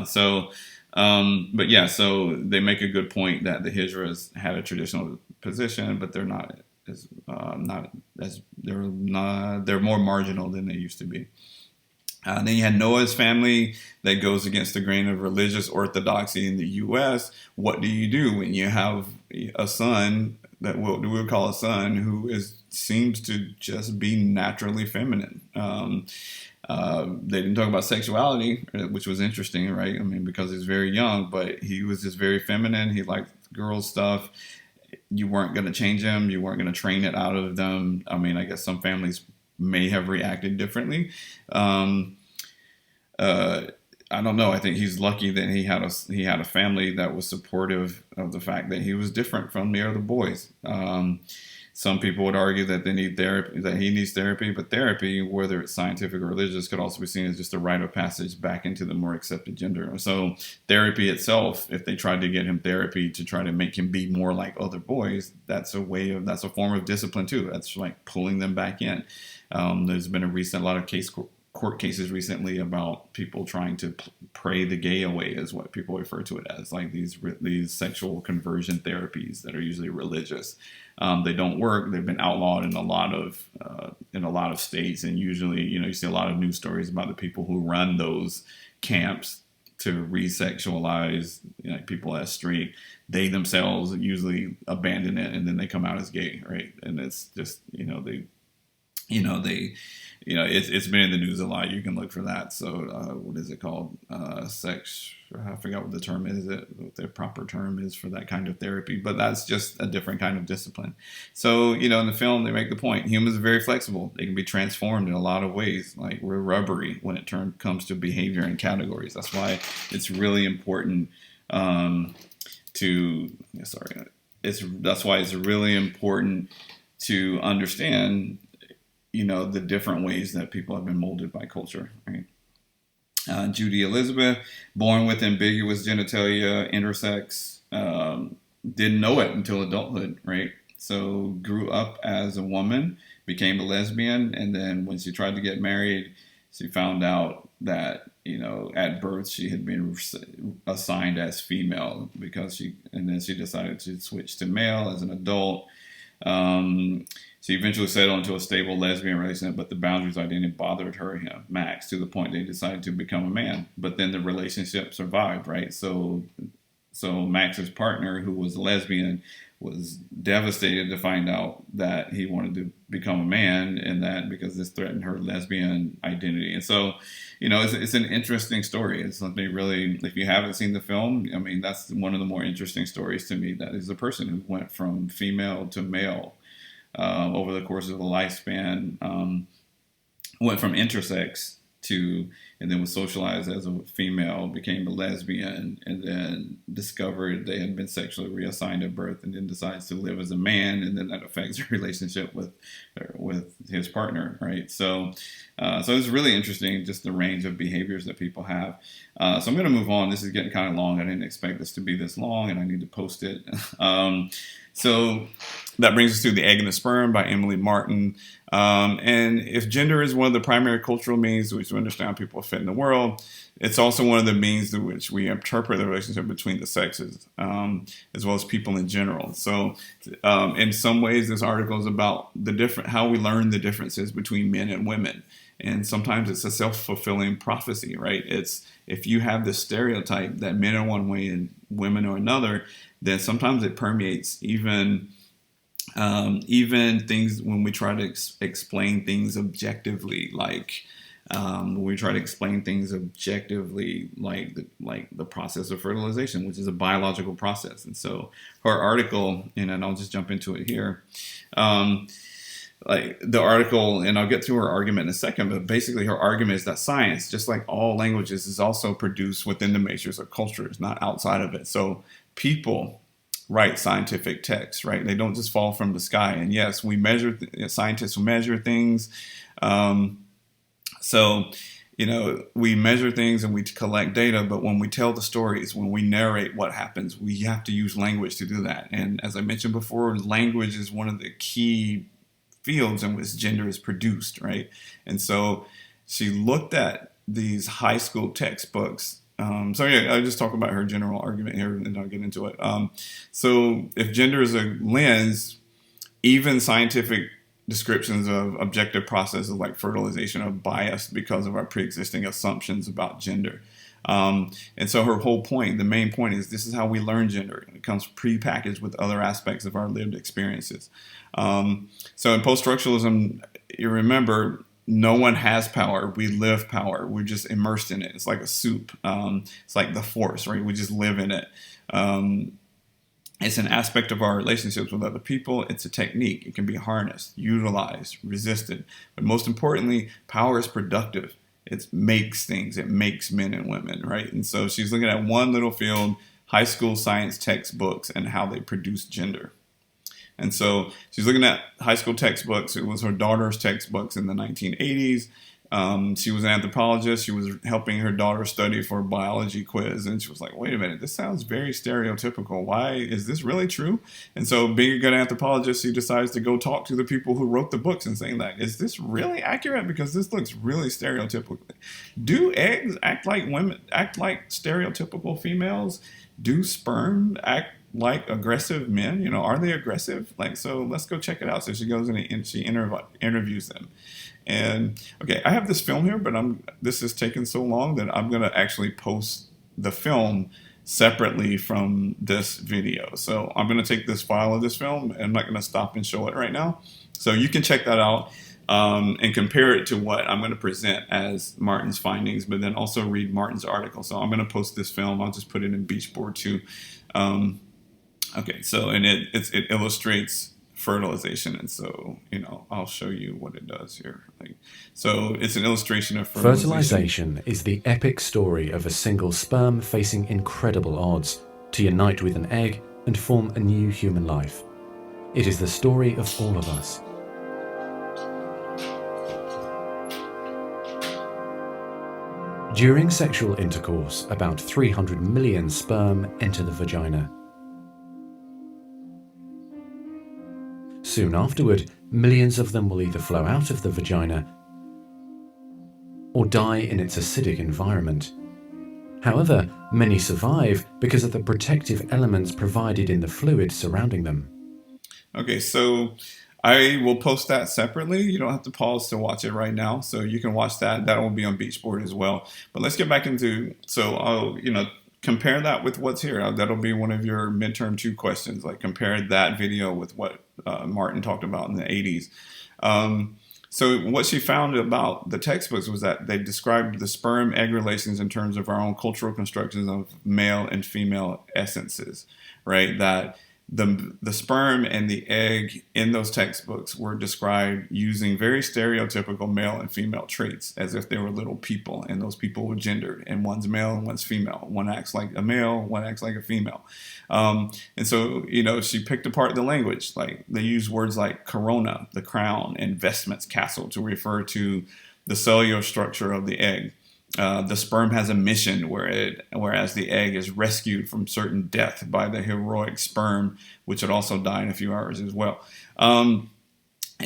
So they make a good point that the hijras had a traditional position, but they're they're more marginal than they used to be. Then you had Noah's family that goes against the grain of religious orthodoxy in the U.S. What do you do when you have a son that we would call a son who seems to just be naturally feminine? They didn't talk about sexuality, which was interesting, right? I mean, because he's very young, but he was just very feminine. He liked girl stuff. You weren't going to change him. You weren't going to train it out of them. I mean, I guess some families may have reacted differently. I don't know. I think he's lucky that he had a family that was supportive of the fact that he was different from the other boys. Some people would argue that they need therapy, that he needs therapy, but therapy, whether it's scientific or religious, could also be seen as just a rite of passage back into the more accepted gender. So therapy itself, if they tried to get him therapy to try to make him be more like other boys, that's a form of discipline too. That's like pulling them back in. There's been a lot of court cases recently about people trying to pray the gay away, is what people refer to it as, like these sexual conversion therapies that are usually religious. They don't work. They've been outlawed in a lot of states, and usually, you see a lot of news stories about the people who run those camps to re-sexualize people as straight. They themselves usually abandon it, and then they come out as gay, right? And it's just it's been in the news a lot. You can look for that. So what is it called? Sex. I forgot what the term is. What the proper term is for that kind of therapy. But that's just a different kind of discipline. So in the film they make the point: humans are very flexible. They can be transformed in a lot of ways. Like, we're rubbery when it comes to behavior and categories. That's why it's really important that's why it's really important to understand the different ways that people have been molded by culture, right? Judy Elizabeth, born with ambiguous genitalia, intersex, didn't know it until adulthood, right? So grew up as a woman, became a lesbian, and then when she tried to get married, she found out that at birth she had been assigned as female and then she decided to switch to male as an adult. She eventually settled into a stable lesbian relationship, but the boundaries identity bothered her and Max to the point they decided to become a man. But then the relationship survived, right? So Max's partner, who was a lesbian, was devastated to find out that he wanted to become a man, and that because this threatened her lesbian identity. And so, it's an interesting story. It's something really, if you haven't seen the film, I mean, that's one of the more interesting stories to me. That is a person who went from female to male over the course of a lifespan, went from intersex and then was socialized as a female, became a lesbian, and then discovered they had been sexually reassigned at birth, and then decides to live as a man, and then that affects her relationship with his partner, right? So it's really interesting, just the range of behaviors that people have. So I'm going to move on. This is getting kind of long. I didn't expect this to be this long, and I need to post it. So that brings us to The Egg and the Sperm by Emily Martin. And if gender is one of the primary cultural means to which we understand how people fit in the world, it's also one of the means through which we interpret the relationship between the sexes, as well as people in general. So in some ways, this article is about how we learn the differences between men and women. And sometimes it's a self-fulfilling prophecy, right? It's if you have this stereotype that men are one way and women are another, then sometimes it permeates even things when we try to explain things objectively, like when we try to explain things objectively, like the process of fertilization, which is a biological process. And so her article, and I'll just jump into it here. Like the article, and I'll get to her argument in a second, but basically her argument is that science, just like all languages, is also produced within the matrix of cultures, not outside of it. So people write scientific texts, right? They don't just fall from the sky. And yes, scientists measure things. We measure things and we collect data, but when we tell the stories, when we narrate what happens, we have to use language to do that. And as I mentioned before, language is one of the key fields in which gender is produced, right? And so she looked at these high school textbooks. I'll just talk about her general argument here and I'll get into it. So if gender is a lens, even scientific descriptions of objective processes like fertilization are biased because of our pre-existing assumptions about gender. And so her whole point, the main point is this is how we learn gender. It comes pre-packaged with other aspects of our lived experiences. So in post-structuralism, you remember, no one has power. We live power. We're just immersed in it. It's like a soup. It's like the force, right? We just live in it. It's an aspect of our relationships with other people. It's a technique. It can be harnessed, utilized, resisted. But most importantly, power is productive. It makes things. It makes men and women, right? And so she's looking at one little field, high school science textbooks, and how they produce gender. And so she's looking at high school textbooks. It was her daughter's textbooks in the 1980s. She was an anthropologist. She was helping her daughter study for a biology quiz. And she was like, wait a minute, this sounds very stereotypical. Why is this really true? And so being a good anthropologist, she decides to go talk to the people who wrote the books and saying that, is this really accurate? Because this looks really stereotypical. Do eggs act like women, act like stereotypical females? Do sperm act like aggressive men? You know, are they aggressive? Like, so let's go check it out. So she goes in and she interviews them. And okay, I have this film here, but this is taking so long that I'm gonna actually post the film separately from this video. So I'm gonna take this file of this film, and I'm not gonna stop and show it right now. So you can check that out and compare it to what I'm gonna present as Martin's findings, but then also read Martin's article. So I'm gonna post this film. I'll just put it in Beachboard too. Okay, so and it illustrates fertilization, and so I'll show you what it does here. So it's an illustration of fertilization is the epic story of a single sperm facing incredible odds to unite with an egg and form a new human life. It is the story of all of us. During sexual intercourse, about 300 million sperm enter the vagina. Soon afterward, millions of them will either flow out of the vagina or die in its acidic environment. However, many survive because of the protective elements provided in the fluid surrounding them. Okay, so I will post that separately. You don't have to pause to watch it right now, so you can watch that. That will be on Beachboard as well. But let's get back into, so I'll, compare that with what's here. That'll be one of your midterm 2 questions, like compare that video with what Martin talked about in the 80s. So what she found about the textbooks was that they described the sperm-egg relations in terms of our own cultural constructions of male and female essences, right? That the sperm and the egg in those textbooks were described using very stereotypical male and female traits, as if they were little people, and those people were gendered, and one's male and one's female. One acts like a male, one acts like a female. And so, she picked apart the language. Like, they use words like corona, the crown, and vestments, castle, to refer to the cellular structure of the egg. The sperm has a mission, whereas the egg is rescued from certain death by the heroic sperm, which would also die in a few hours as well. And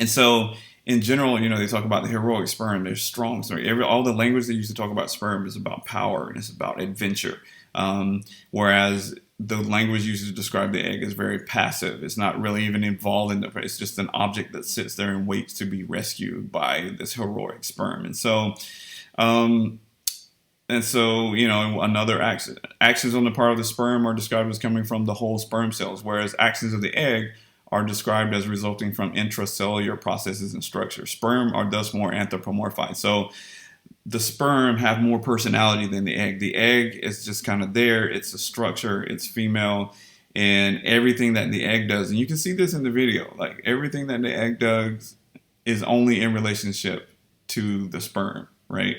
so, in general, they talk about the heroic sperm. They're strong. So all the language they use to talk about sperm is about power and it's about adventure. Whereas the language used to describe the egg is very passive. It's not really even involved in it's just an object that sits there and waits to be rescued by this heroic sperm. And so, another actions on the part of the sperm are described as coming from the whole sperm cells, whereas actions of the egg are described as resulting from intracellular processes and structures. Sperm are thus more anthropomorphized. So the sperm have more personality than the egg. The egg is just kind of there. It's a structure. It's female. And everything that the egg does, and you can see this in the video, like everything that the egg does is only in relationship to the sperm, right?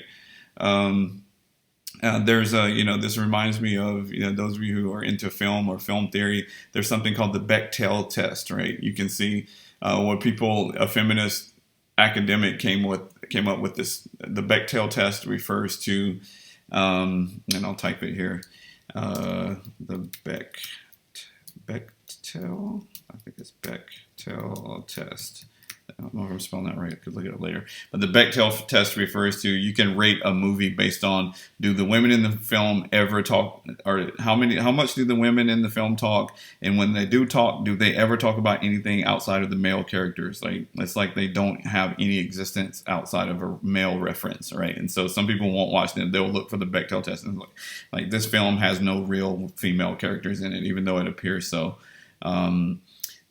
This reminds me of, those of you who are into film or film theory, there's something called the Bechdel test, right? You can see what a feminist academic came up with this. The Bechdel test refers to, and I'll type it here, the Bechdel, I think it's Bechdel test. I don't know if I'm spelling that right. I could look at it later. But the Bechdel test refers to, you can rate a movie based on, do the women in the film ever talk, or how much do the women in the film talk? And when they do talk, do they ever talk about anything outside of the male characters? Like, it's like they don't have any existence outside of a male reference, right? And so some people won't watch them. They'll look for the Bechdel test and look, like, this film has no real female characters in it, even though it appears so.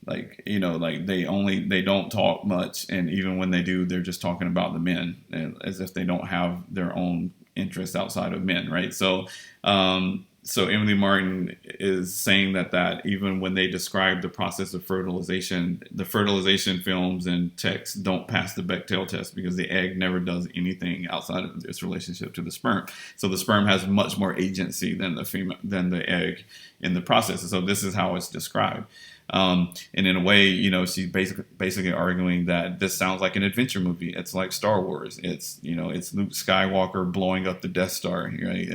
They don't talk much, and even when they do, they're just talking about the men, as if they don't have their own interests outside of men, right? So Emily Martin is saying that even when they describe the process of fertilization, the fertilization films and texts don't pass the Bechdel test because the egg never does anything outside of its relationship to the sperm. So the sperm has much more agency than the egg in the process. And so this is how it's described. And in a way, she's basically arguing that this sounds like an adventure movie. It's like Star Wars. It's Luke Skywalker blowing up the Death Star. Right?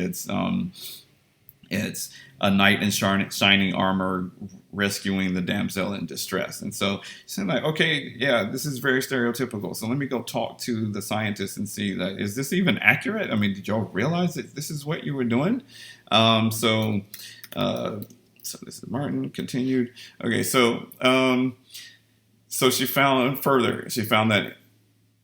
It's a knight in shining armor rescuing the damsel in distress. And so she's like, okay, yeah, this is very stereotypical. So let me go talk to the scientists and see that, is this even accurate? I mean, did y'all realize that this is what you were doing? Um, so, uh, so this is Martin continued. Okay, so she found further. She found that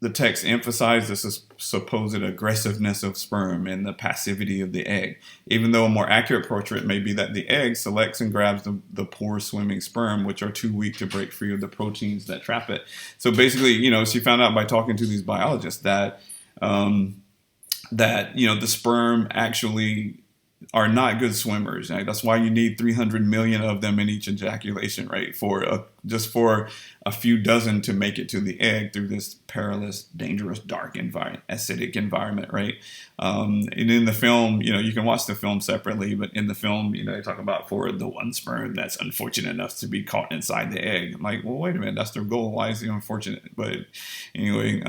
the text emphasized the supposed aggressiveness of sperm and the passivity of the egg, even though a more accurate portrait may be that the egg selects and grabs the poor swimming sperm, which are too weak to break free of the proteins that trap it. So basically, she found out by talking to these biologists that the sperm actually are not good swimmers. Right? That's why you need 300 million of them in each ejaculation, right? Just for a few dozen to make it to the egg through this perilous, dangerous, dark environment, acidic environment, right? And in the film, you can watch the film separately, but in the film, they talk about for the one sperm that's unfortunate enough to be caught inside the egg. I'm like, well, wait a minute, that's their goal. Why is it unfortunate? But anyway,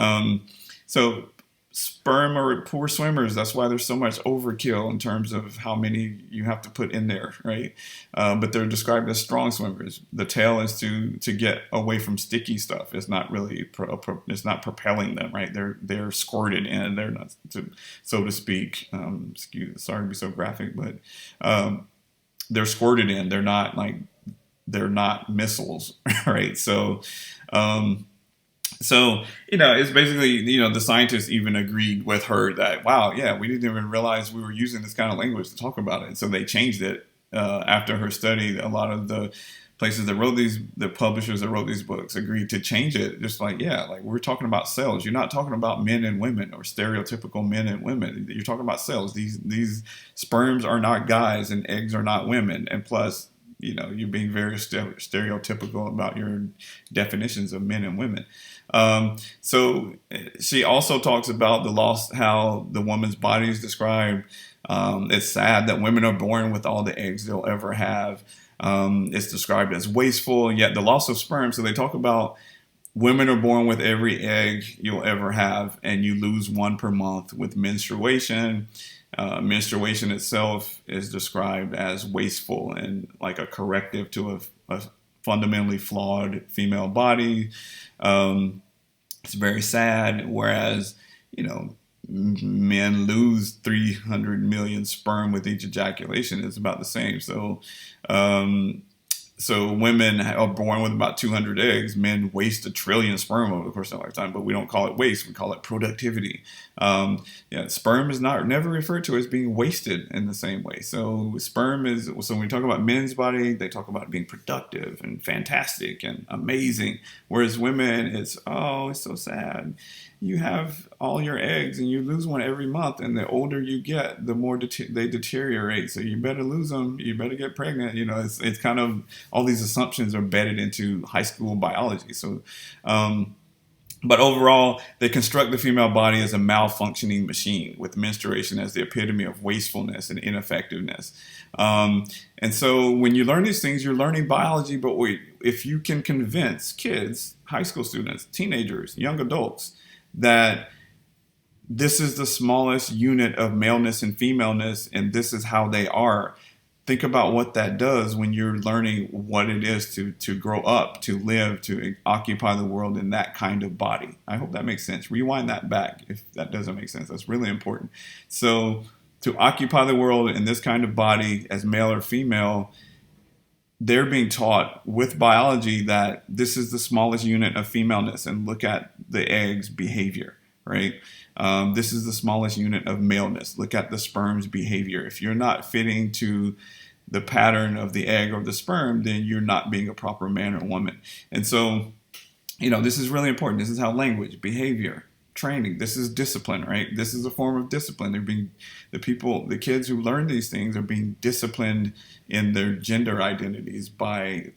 so sperm are poor swimmers. That's why there's so much overkill in terms of how many you have to put in there, right? But they're described as strong swimmers. The tail is to get away from sticky stuff. It's not really it's not propelling them, right? They're squirted in. They're not, so to speak. Sorry to be so graphic, but they're squirted in. They're not missiles, right? So, it's basically, the scientists even agreed with her that, wow, yeah, we didn't even realize we were using this kind of language to talk about it. So they changed it after her study. A lot of the places that the publishers that wrote these books agreed to change it. Just like, yeah, like we're talking about cells. You're not talking about men and women or stereotypical men and women. You're talking about cells. These sperms are not guys and eggs are not women. And plus, you're being very stereotypical about your definitions of men and women. So she also talks about how the woman's body is described. It's sad that women are born with all the eggs they'll ever have. It's described as wasteful, yet the loss of sperm. So they talk about women are born with every egg you'll ever have, and you lose one per month with menstruation. Menstruation itself is described as wasteful and like a corrective to a fundamentally flawed female body. It's very sad. Whereas, men lose 300 million sperm with each ejaculation. It's about the same. So women are born with about 200 eggs. Men waste 1 trillion sperm over the course of their lifetime, but we don't call it waste. We call it productivity. Sperm is never referred to as being wasted in the same way. So so when we talk about men's body, they talk about being productive and fantastic and amazing. Whereas women, it's so sad. You have all your eggs and you lose one every month, and the older you get, the more they deteriorate. So you better lose them. You better get pregnant. It's kind of all these assumptions are embedded into high school biology. So, but overall, they construct the female body as a malfunctioning machine with menstruation as the epitome of wastefulness and ineffectiveness. And so when you learn these things, you're learning biology. But wait, if you can convince kids, high school students, teenagers, young adults, that this is the smallest unit of maleness and femaleness, and this is how they are. Think about what that does when you're learning what it is to grow up, to live, to occupy the world in that kind of body. I hope that makes sense. Rewind that back if that doesn't make sense. That's really important. So to occupy the world in this kind of body as male or female, they're being taught with biology that this is the smallest unit of femaleness, and look at the egg's behavior, right? This is the smallest unit of maleness. Look at the sperm's behavior. If you're not fitting to the pattern of the egg or the sperm, then you're not being a proper man or woman. And so, this is really important. This is how language, behavior, training, this is discipline, right? This is a form of discipline. The kids who learn these things are being disciplined in their gender identities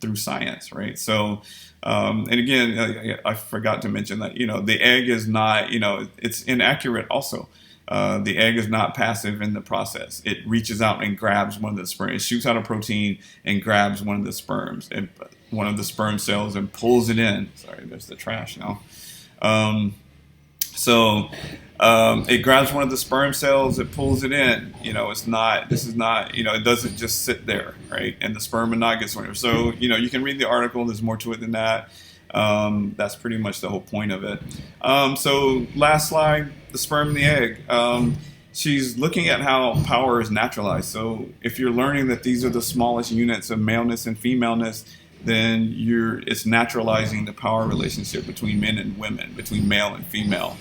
through science, right? So, and again, I forgot to mention that, the egg is not, it's inaccurate also. The egg is not passive in the process. It reaches out and grabs one of the sperm. It shoots out a protein and grabs one of the sperms, and one of the sperm cells, and pulls it in. Sorry, there's the trash now. Um, so it grabs one of the sperm cells, it pulls it in. It's not. This is not. It doesn't just sit there, right? And the sperm and not get somewhere. So you can read the article. There's more to it than that. That's pretty much the whole point of it. So last slide, the sperm and the egg. She's looking at how power is naturalized. So if you're learning that these are the smallest units of maleness and femaleness, then it's naturalizing the power relationship between men and women, between male and female.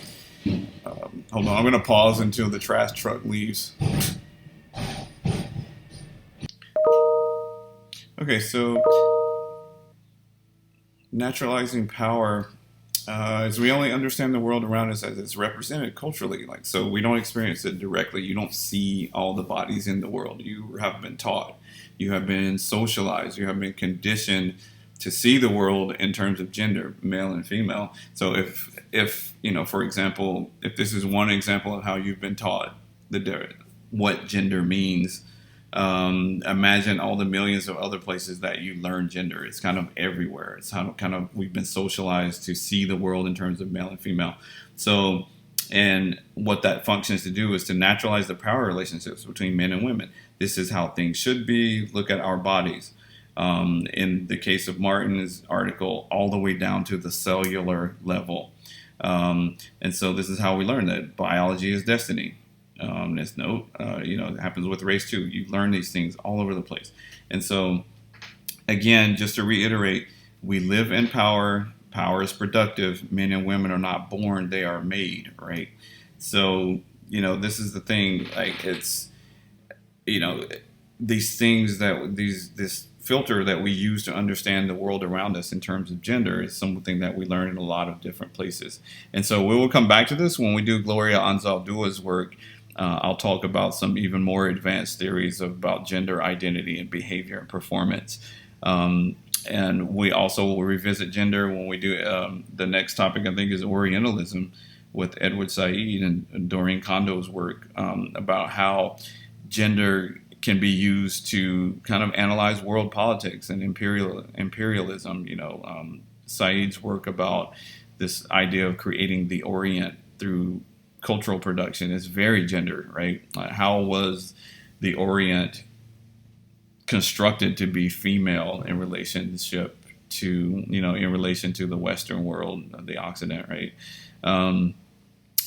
Hold on, I'm going to pause until the trash truck leaves. Okay, so naturalizing power is we only understand the world around us as it's represented culturally. So we don't experience it directly. You don't see all the bodies in the world. You have been taught. You have been socialized. You have been conditioned to see the world in terms of gender, male and female. So if for example, if this is one example of how you've been taught what gender means, imagine all the millions of other places that you learn gender. It's kind of everywhere. It's kind of we've been socialized to see the world in terms of male and female. So, and what that functions to do is to naturalize the power relationships between men and women. This is how things should be. Look at our bodies. In the case of Martin's article, all the way down to the cellular level. And so this is how we learn that biology is destiny. This note, it happens with race too. You learn these things all over the place. And so, again, just to reiterate, we live in power. Power is productive. Men and women are not born, they are made, right? So, this is the thing, it's, these things this filter that we use to understand the world around us in terms of gender is something that we learn in a lot of different places. And so we will come back to this when we do Gloria Anzaldua's work. I'll talk about some even more advanced theories about gender identity and behavior and performance. And we also will revisit gender when we do the next topic, I think, is Orientalism with Edward Said and Doreen Kondo's work about how gender can be used to kind of analyze world politics and imperialism. Said's work about this idea of creating the Orient through cultural production is very gendered, right? How was the Orient constructed to be female in relationship to, in relation to the Western world, the Occident, right?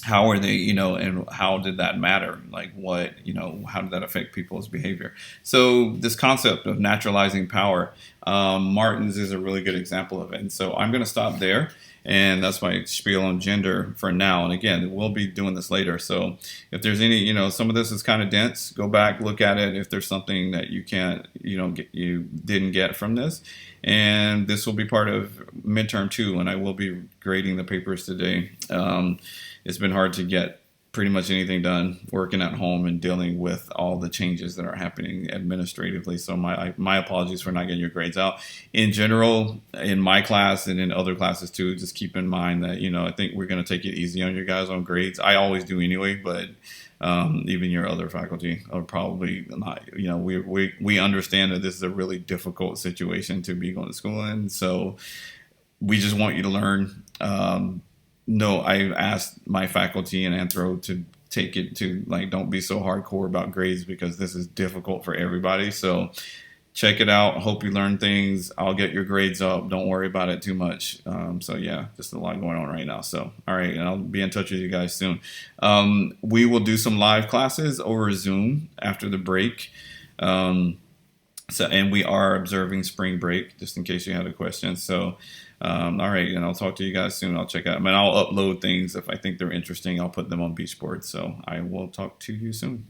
How are they, and how did that matter? How did that affect people's behavior? So this concept of naturalizing power, Martin's is a really good example of it. And so I'm going to stop there. And that's my spiel on gender for now. And again, we'll be doing this later. So if there's any, some of this is kind of dense, go back, look at it. If there's something that you didn't get from this. And this will be part of midterm 2, and I will be grading the papers today. It's been hard to get pretty much anything done working at home and dealing with all the changes that are happening administratively. So my apologies for not getting your grades out. In general, in my class and in other classes too, just keep in mind that, I think we're going to take it easy on you guys on grades. I always do anyway, but even your other faculty are probably not, we understand that this is a really difficult situation to be going to school in. So we just want you to learn. No, I asked my faculty in Anthro to take it to, don't be so hardcore about grades because this is difficult for everybody. So check it out. Hope you learn things. I'll get your grades up. Don't worry about it too much. So yeah, just a lot going on right now. So, all right. And I'll be in touch with you guys soon. We will do some live classes over Zoom after the break. And we are observing spring break, just in case you had a question. So, all right, and I'll talk to you guys soon. I'll check out. I'll upload things if I think they're interesting. I'll put them on Beachboard. So I will talk to you soon.